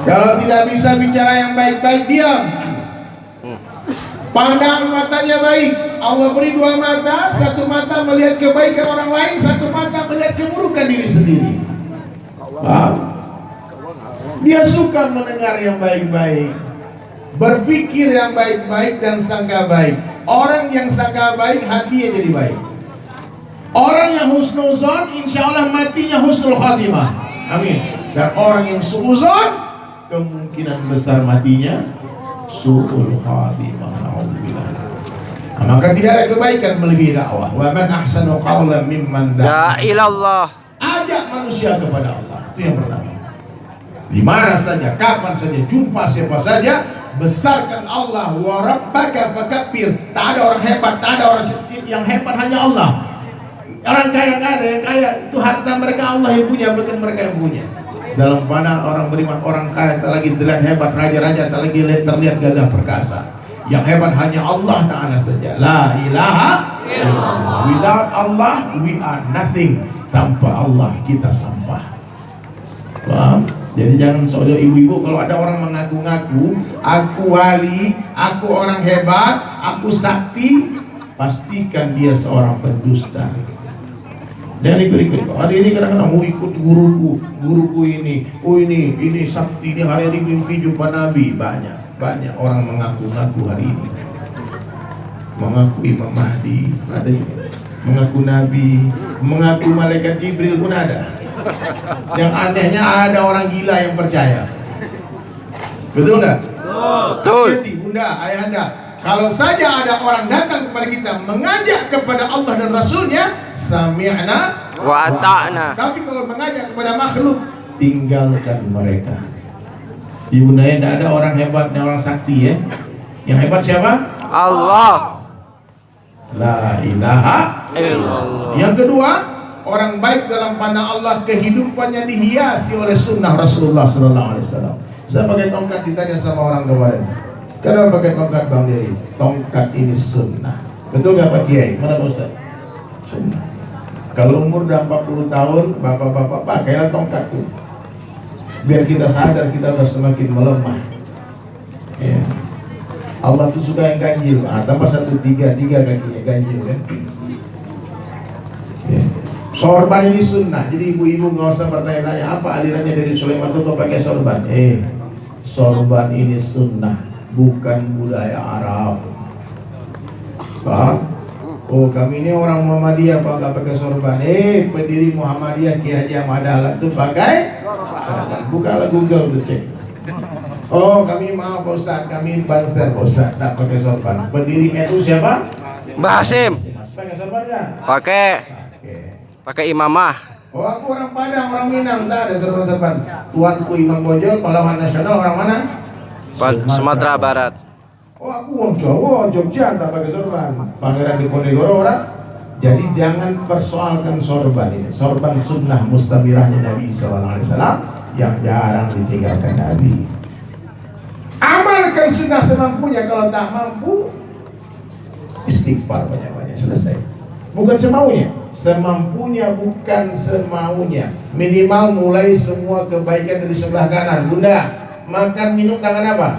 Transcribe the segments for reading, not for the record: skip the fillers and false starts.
Kalau tidak bisa bicara yang baik-baik, diam. Pandang matanya baik. Allah beri dua mata, satu mata melihat kebaikan orang lain, satu mata melihat keburukan diri sendiri. Paham? Dia suka mendengar yang baik-baik, berpikir yang baik-baik dan sangka baik. Orang yang sangka baik, hatinya jadi baik. Orang yang husnuzon, insya Allah matinya husnul khatimah. Amin. Dan orang yang suuzon, kemungkinan besar matinya su'ul khatimah. Nah, maka tidak ada kebaikan melebihi dakwah. Wa man ahsanu qawlan mimman da'a ila Allah. Ajak manusia kepada Allah. Itu yang pertama. Di mana saja, kapan saja, jumpa siapa saja, besarkan Allah. Wa rabbaka fakabbir. Tak ada orang hebat, tak ada orang yang hebat, hanya Allah. Orang kaya nggak ada, yang kaya itu harta mereka Allah yang punya, bukan mereka yang punya. Dalam pandangan orang beriman, orang kaya tak lagi terlihat hebat, raja-raja tak lagi terlihat gagah perkasa. Yang hebat hanya Allah Ta'ala saja. La ilaha illallah. Without Allah we are nothing. Tanpa Allah kita sampah. Paham? Jadi jangan soal ibu-ibu, kalau ada orang mengaku-ngaku aku wali, aku orang hebat, aku sakti, pastikan dia seorang pendusta. Jangan ikut-ikut. Hari ini kadang-kadang mau ikut guruku ini, oh ini sakti, ini hari ini mimpi jumpa Nabi. Banyak orang mengaku-ngaku hari ini, mengaku Imam Mahdi, ada juga, mengaku Nabi, mengaku malaikat Jibril pun ada. Yang anehnya ada orang gila yang percaya. Betul nggak? Betul. Hati-hati bunda, ayahanda. Kalau saja ada orang datang kepada kita mengajak kepada Allah dan Rasulnya, sami'na wa ata'na. Tapi kalau mengajak kepada makhluk, tinggalkan mereka. Ibunda, tidak ada orang hebat dan orang sakti ya. Yang hebat siapa? Allah. La ilaha illallah. Yang kedua, orang baik dalam pandang Allah, kehidupannya dihiasi oleh sunnah Rasulullah Sallallahu Alaihi Wasallam. Saya pakai tongkat, ditanya sama orang kemarin, kenapa pakai tongkat Bang Dery? Tongkat ini sunnah. Betul gak Pak Kiai? Mana Pak Ustaz? Sunnah. Kalau umur udah 40 tahun, bapak-bapak pakailah tongkat tuh, biar kita sadar kita sudah semakin melemah ya. Allah tuh suka yang ganjil. Tambah 1, 3 kakinya ganjil kan ya. Sorban ini sunnah. Jadi ibu-ibu gak usah bertanya-tanya apa alirannya dari Sulaiman tuh kok pakai sorban. Sorban ini sunnah, bukan budaya Arab. Paham? Oh, kami ini orang Muhammadiyah Pak, nggak pakai sorban. Pendiri Muhammadiyah Ki Haji Ahmad Dahlan tuh pakai sorban. Bukalah Google tuh, cek. Oh, kami mau Pak Ustaz, kami Banser Pak Ustaz, tak pakai sorban. Pendiri NU siapa? Mbah Hasim. Pakai sorban nggak? Pakai imamah. Oh, aku orang Padang, orang Minang, tak ada sorban-sorban. Tuanku Imam Bonjol, pahlawan nasional, orang mana? Sumatera Barat. Oh, aku wong Jawa, Jogja tak pakai sorban. Pangeran Diponegoro orang. Jadi jangan persoalkan sorban ini. Sorban sunnah mustamirahnya Nabi SAW yang jarang ditinggalkan Nabi. Amalkan sunnah semampunya. Kalau tak mampu, istighfar banyak-banyak, selesai. Bukan semaunya, semampunya bukan semaunya. Minimal mulai semua kebaikan dari sebelah kanan. Bunda, makan minum tangan apa?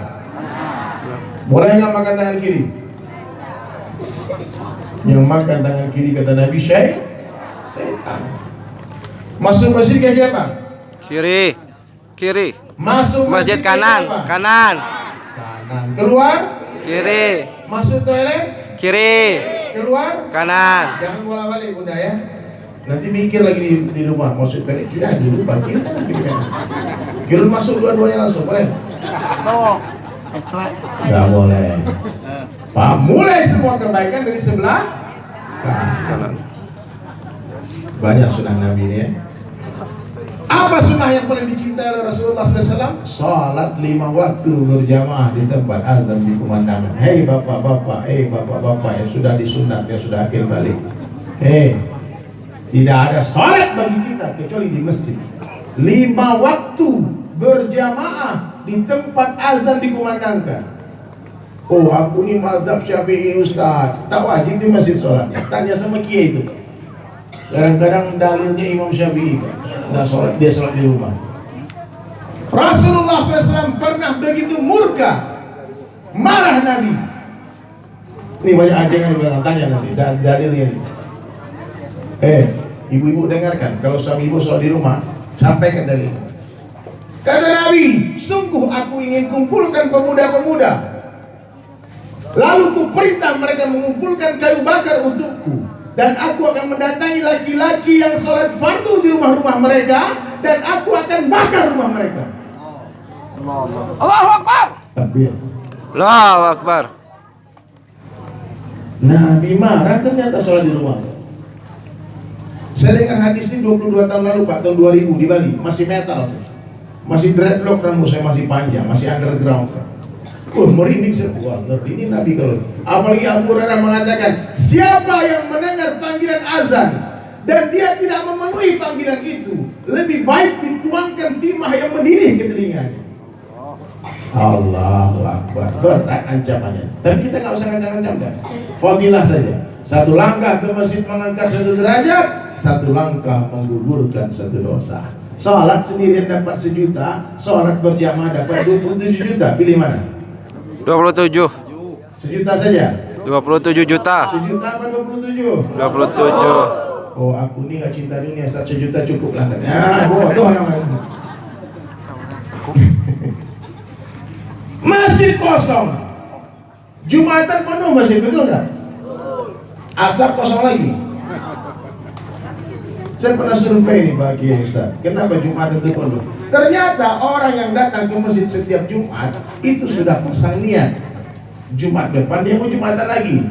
Boleh nggak makan tangan kiri? Yang makan tangan kiri kata Nabi setan. Masuk masjid ke siapa? Kiri. Masuk masjid kanan. Keluar? Kiri. Masuk toilet? Kiri. Keluar? Kanan. Jangan bola-balik bunda ya. Nanti mikir lagi di rumah, masuk toilet kiri dulu, kiri kanan, kiri kanan. Kiri masuk dua-duanya langsung, boleh? Gak boleh. Pak, mulai semua kebaikan dari sebelah kanan. Banyak sunnah Nabi ini ya. Apa sunnah yang paling dicintai oleh Rasulullah SAW? Salat 5 waktu berjamaah di tempat azan di pemandangan. Hei bapak-bapak, yang sudah disunat, yang sudah akhir balik. Tidak ada salat bagi kita kecuali di masjid. 5 waktu berjamaah di tempat azan dikumandangkan. Oh, aku ini mazhab Syafi'i Ustaz, tak wajib di masjid sholatnya. Tanya sama kiai itu. Kadang-kadang dalilnya Imam Syafi'i, nggak sholat, dia sholat di rumah. Rasulullah SAW pernah begitu murka, marah Nabi. Ini banyak aja yang bilang, tanya nanti dalilnya ini. Ibu-ibu dengarkan, kalau suami ibu sholat di rumah, sampaikan dalilnya. Kata Nabi, sungguh aku ingin kumpulkan pemuda-pemuda, lalu ku perintah mereka mengumpulkan kayu bakar untukku, dan aku akan mendatangi laki-laki yang sholat fardu di rumah-rumah mereka, dan aku akan bakar rumah mereka. Allahu Akbar. Takbir. Allahu Akbar. Nabi marah ternyata sholat di rumah. Saya dengar hadis ini 22 tahun lalu Pak, tahun 2000 di Bali, masih metal saya. Masih dreadlock rambut saya masih panjang, masih underground. Merinding saya. Wah, ngeri ini Nabi kalau. Apalagi Abu Hurairah mengatakan, siapa yang mendengar panggilan azan dan dia tidak memenuhi panggilan itu, lebih baik dituangkan timah yang mendidih ke telinganya. Allahu Akbar. Berat ancamannya. Tapi kita nggak usah ngancam-ngancam dah. Fadilah saja. Satu langkah ke masjid mengangkat satu derajat, satu langkah menggugurkan satu dosa. Sholat sendirian dapat 1 juta, sholat berjamaah dapat 27 juta. Pilih mana? 27. 1 juta saja. 27 juta. 1 juta apa 27? 27. Oh, aku ini nggak cinta dunia, 1 juta cukup lah katanya. Bodoh namanya. Masjid kosong, Jumatan penuh masjid, betul nggak? Asar kosong lagi. Saya pernah survei nih bagi Ustaz, kenapa Jumatan itu penuh? Ternyata orang yang datang ke masjid setiap Jumat itu sudah pasang niat, Jumat depan dia mau Jumatan lagi.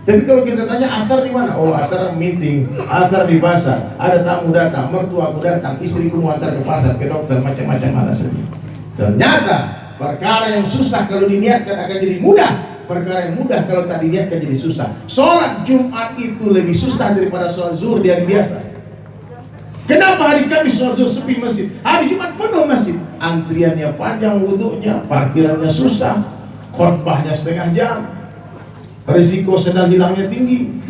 Tapi kalau kita tanya asar di mana? Oh, asar meeting, asar di pasar, ada tamu datang, mertuaku datang, istriku mau antar ke pasar, ke dokter, macam-macam alasannya. Ternyata perkara yang susah kalau diniatkan akan jadi mudah, perkara yang mudah kalau tak diniatkan jadi susah. Sholat Jumat itu lebih susah daripada sholat zuhur di hari biasa. Kenapa hari Kamis sholat zuhur sepi masjid, hari Jumat penuh masjid? Antriannya panjang, wudhunya, parkirannya susah, khotbahnya setengah jam, risiko sendal hilangnya tinggi.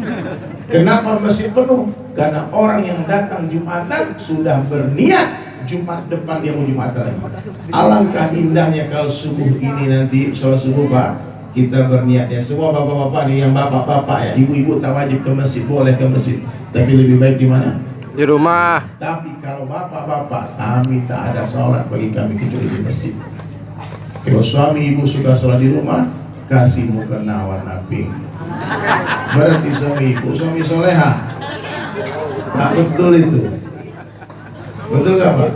Kenapa masjid penuh? Karena orang yang datang Jumatan sudah berniat Jumat depan dia mau Jumatan lagi. Alangkah indahnya kalau subuh ini nanti sholat subuh Pak, kita berniat ya, semua bapak-bapak nih, yang bapak-bapak ya, ibu-ibu tak wajib ke masjid, boleh ke masjid, tapi lebih baik di mana? Di rumah. Tapi kalau bapak-bapak, kami tak ada sholat bagi kami kecuali di masjid. Kalau suami ibu suka sholat di rumah, kasih mukena warna pink, berarti suami ibu suami soleha. Tak betul itu, betul gak Pak?